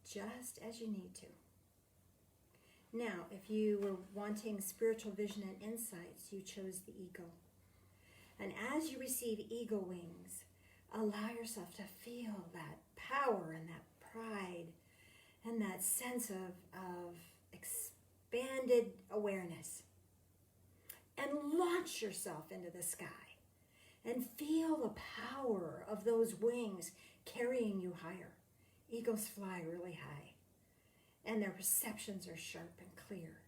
just as you need to. Now, if you were wanting spiritual vision and insights, you chose the eagle. And as you receive eagle wings, allow yourself to feel that power and that pride and that sense of expanded awareness. And launch yourself into the sky and feel the power of those wings carrying you higher. Eagles fly really high, and their perceptions are sharp and clear.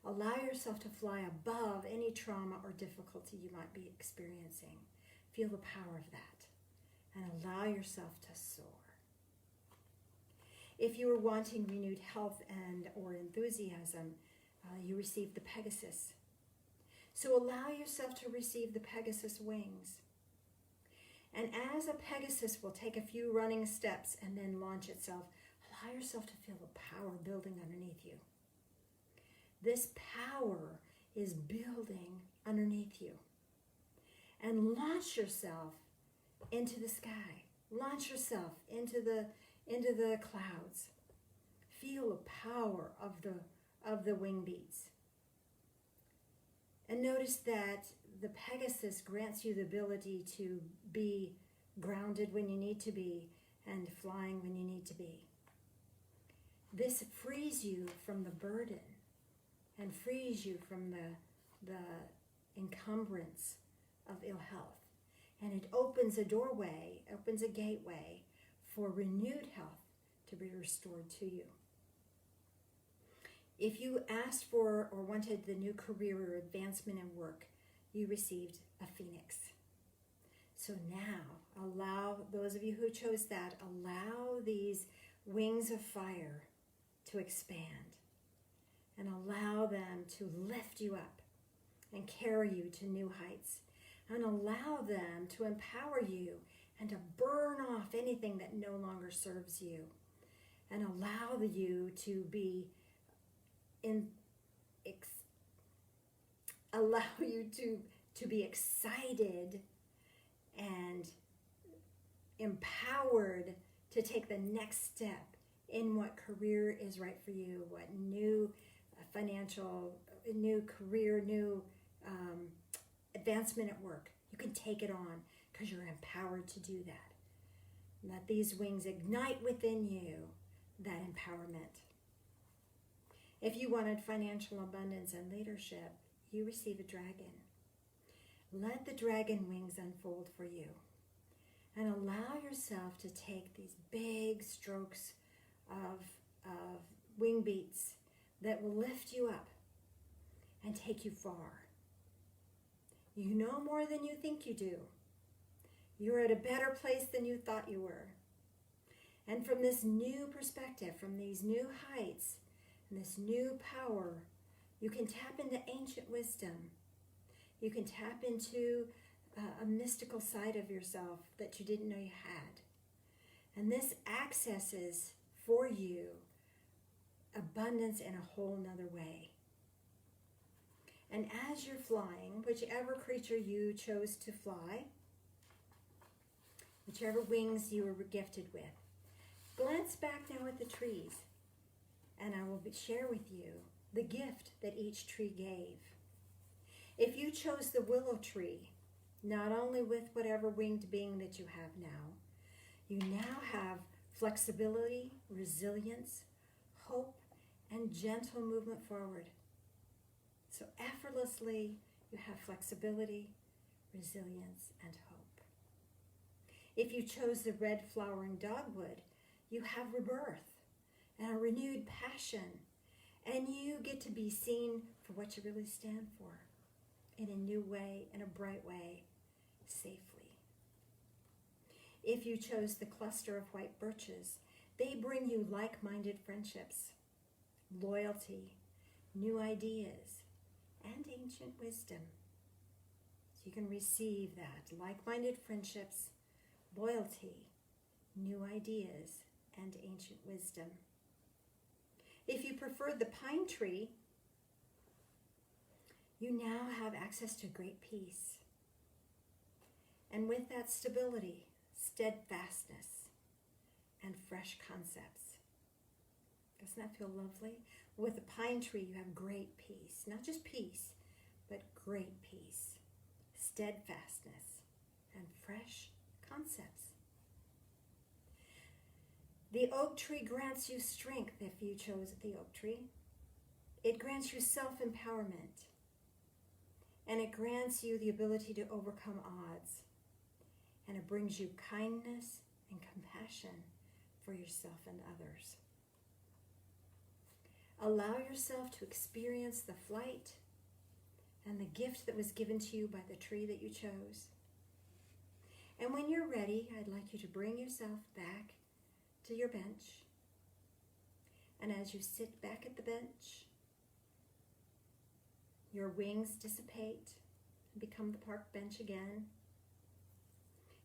Allow yourself to fly above any trauma or difficulty you might be experiencing. Feel the power of that, and allow yourself to soar. If you were wanting renewed health and or enthusiasm, you received the Pegasus. So allow yourself to receive the Pegasus wings. And as a Pegasus will take a few running steps and then launch itself, allow yourself to feel the power building underneath you. This power is building underneath you. And launch yourself into the sky. Launch yourself into the clouds. Feel the power of the wing beats. And notice that the Pegasus grants you the ability to be grounded when you need to be and flying when you need to be. This frees you from the burden and frees you from the encumbrance of ill health. And it opens a doorway, opens a gateway for renewed health to be restored to you. If you asked for or wanted the new career or advancement in work, you received a phoenix. So now, allow, those of you who chose that, allow these wings of fire to expand and allow them to lift you up and carry you to new heights and allow them to empower you and to burn off anything that no longer serves you and allow you to be allow you to be excited and empowered to take the next step in what career is right for you, what new financial, new career, new advancement at work. You can take it on because you're empowered to do that. Let these wings ignite within you that empowerment. If you wanted financial abundance and leadership, you receive a dragon. Let the dragon wings unfold for you and allow yourself to take these big strokes of wing beats that will lift you up and take you far. You know more than you think you do. You're at a better place than you thought you were. And from this new perspective, from these new heights and this new power, you can tap into ancient wisdom. You can tap into a mystical side of yourself that you didn't know you had. And this accesses for you abundance in a whole nother way. And as you're flying, whichever creature you chose to fly, whichever wings you were gifted with, glance back now at the trees, and I will share with you the gift that each tree gave. If you chose the willow tree, not only with whatever winged being that you have now, you now have flexibility, resilience, hope, and gentle movement forward. So effortlessly, you have flexibility, resilience, and hope. If you chose the red flowering dogwood, you have rebirth and a renewed passion, and you get to be seen for what you really stand for in a new way, in a bright way, safely. If you chose the cluster of white birches, they bring you like-minded friendships, loyalty, new ideas, and ancient wisdom. So you can receive that, like-minded friendships, loyalty, new ideas, and ancient wisdom. If you preferred the pine tree, you now have access to great peace. And with that stability, steadfastness, and fresh concepts. Doesn't that feel lovely? With the pine tree, you have great peace. Not just peace, but great peace, steadfastness, and fresh concepts. The oak tree grants you strength if you chose the oak tree. It grants you self-empowerment. And it grants you the ability to overcome odds. And it brings you kindness and compassion for yourself and others. Allow yourself to experience the flight and the gift that was given to you by the tree that you chose. And when you're ready, I'd like you to bring yourself back to your bench. And as you sit back at the bench, your wings dissipate and become the park bench again.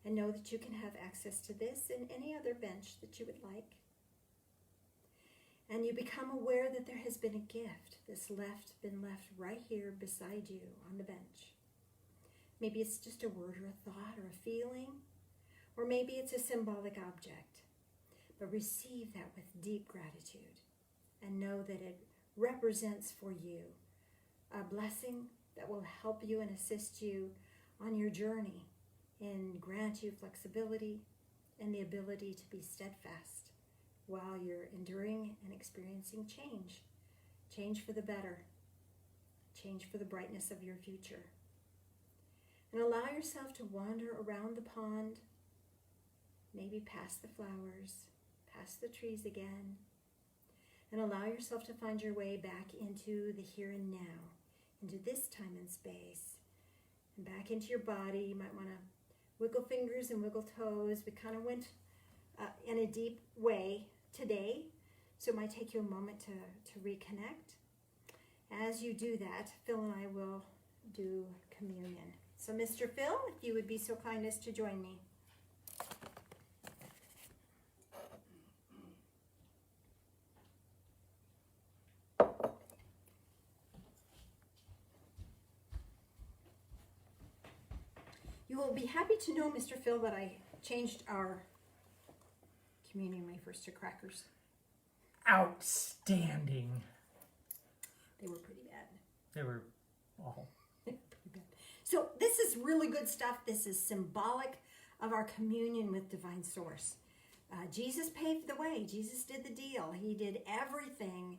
And know that you can have access to this and any other bench that you would like. And you become aware that there has been a gift that's been left right here beside you on the bench. Maybe it's just a word or a thought or a feeling, or maybe it's a symbolic object. But receive that with deep gratitude and know that it represents for you a blessing that will help you and assist you on your journey and grant you flexibility and the ability to be steadfast while you're enduring and experiencing change. Change for the better. Change for the brightness of your future. And allow yourself to wander around the pond, maybe past the flowers, past the trees again, and allow yourself to find your way back into the here and now, into this time and space, and back into your body. You might want to wiggle fingers and wiggle toes. We kind of went in a deep way today, so it might take you a moment to reconnect. As you do that, Phil and I will do communion. So Mr. Phil, if you would be so kind as to join me. will be happy to know, Mr. Phil, that I changed our communion wafers to crackers. Outstanding. They were pretty bad. They were awful. Pretty bad. So this is really good stuff. This is symbolic of our communion with Divine Source. Jesus paved the way. Jesus did the deal. He did everything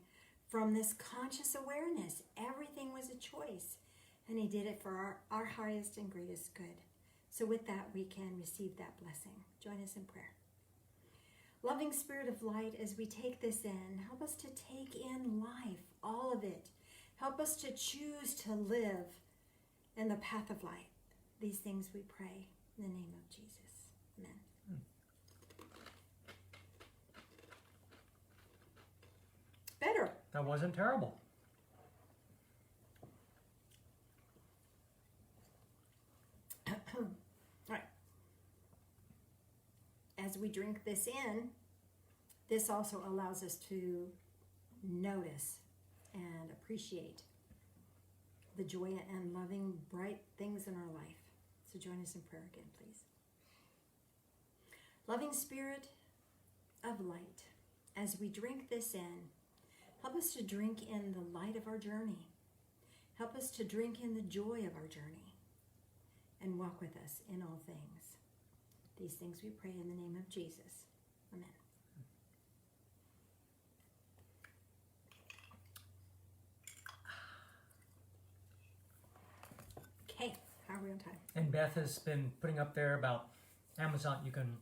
from this conscious awareness. Everything was a choice. And he did it for our highest and greatest good. So with that, we can receive that blessing. Join us in prayer. Loving Spirit of Light, as we take this in, help us to take in life, all of it. Help us to choose to live in the path of light. These things we pray in the name of Jesus. Amen. Better. That wasn't terrible. Right. As we drink this in, this also allows us to notice and appreciate the joy and loving, bright things in our life. So join us in prayer again, please. Loving Spirit of Light, as we drink this in, help us to drink in the light of our journey. Help us to drink in the joy of our journey and walk with us in all things. These things we pray in the name of Jesus. Amen. Okay, how are we on time? And Beth has been putting up there about Amazon. You can,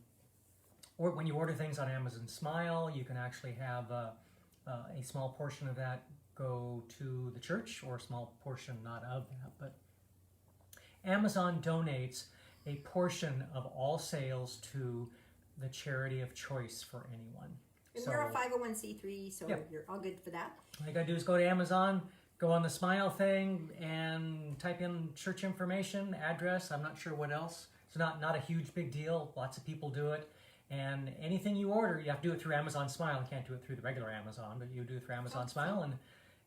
or when you order things on Amazon Smile, you can actually have a small portion of that go to the church, or a small portion not of that. But Amazon donates a portion of all sales to the charity of choice for anyone. And So- we're a 501c3, so Yep. you're all good for that. All you gotta do is go to Amazon, go on the Smile thing, and type in church information, address. I'm not sure what else. It's not a huge big deal. Lots of people do it. And anything you order, you have to do it through Amazon Smile. You can't do it through the regular Amazon, but you do it through Amazon Smile, and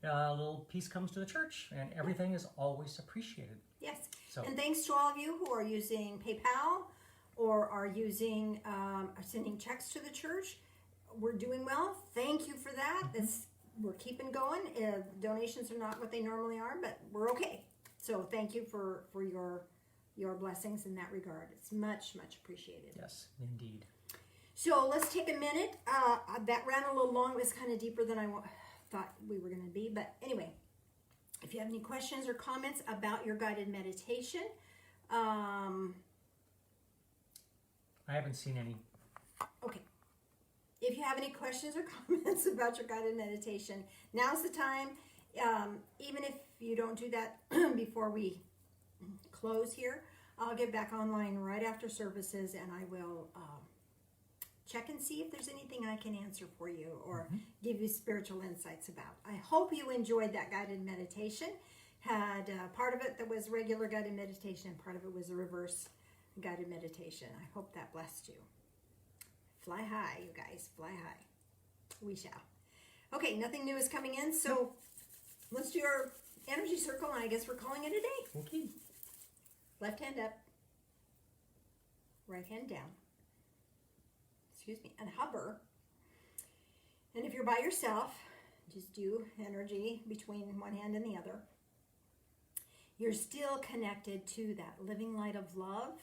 a little piece comes to the church, and everything is always appreciated. Yes. So And thanks to all of you who are using PayPal or are using are sending checks to the church. We're doing well. Thank you for that. We're keeping going. Donations are not what they normally are, but we're okay. So thank you for your blessings in that regard. It's much, much appreciated. yes, indeed. So let's take a minute. That ran a little long. It was kind of deeper than I thought we were going to be. But anyway, if you have any questions or comments about your guided meditation, I haven't seen any. okay. If you have any questions or comments about your guided meditation, now's the time. Even if you don't do that before we close here, I'll get back online right after services, and I will check and see if there's anything I can answer for you or give you spiritual insights about. I hope you enjoyed that guided meditation. Had part of it that was regular guided meditation, and part of it was a reverse guided meditation. I hope that blessed you. Fly high, you guys. Fly high. We shall. Okay, nothing new is coming in, so let's do our energy circle, and I guess we're calling it a day. Okay. Left hand up. Right hand down. Excuse me. And hover. And if you're by yourself, just do energy between one hand and the other. You're still connected to that living light of love.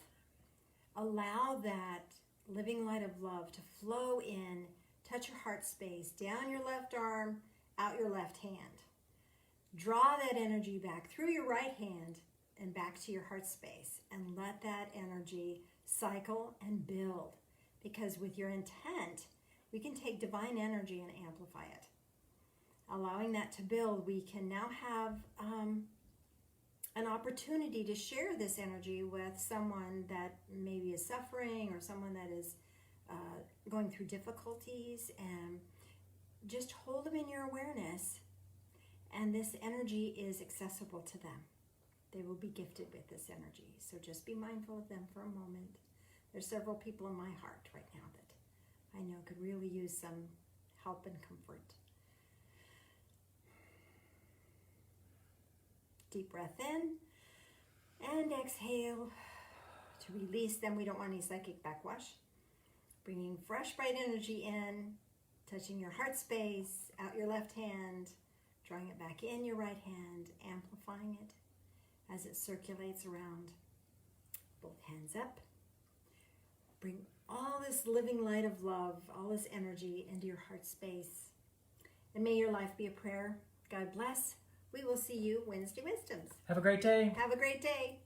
Allow that living light of love to flow in, touch your heart space, down your left arm, out your left hand. Draw that energy back through your right hand and back to your heart space, and let that energy cycle and build. Because with your intent, we can take divine energy and amplify it. Allowing that to build, we can now have an opportunity to share this energy with someone that maybe is suffering, or someone that is going through difficulties, and just hold them in your awareness, and this energy is accessible to them. They will be gifted with this energy. So just be mindful of them for a moment. There's several people in my heart right now that I know could really use some help and comfort. Deep breath in and exhale To release them, we don't want any psychic backwash. Bringing fresh, bright energy in, touching your heart space, out your left hand, drawing it back in your right hand, amplifying it as it circulates around. Both hands up. Bring all this living light of love, all this energy into your heart space. And may your life be a prayer. God bless. We will see you Wednesday Wisdoms. Have a great day. Have a great day.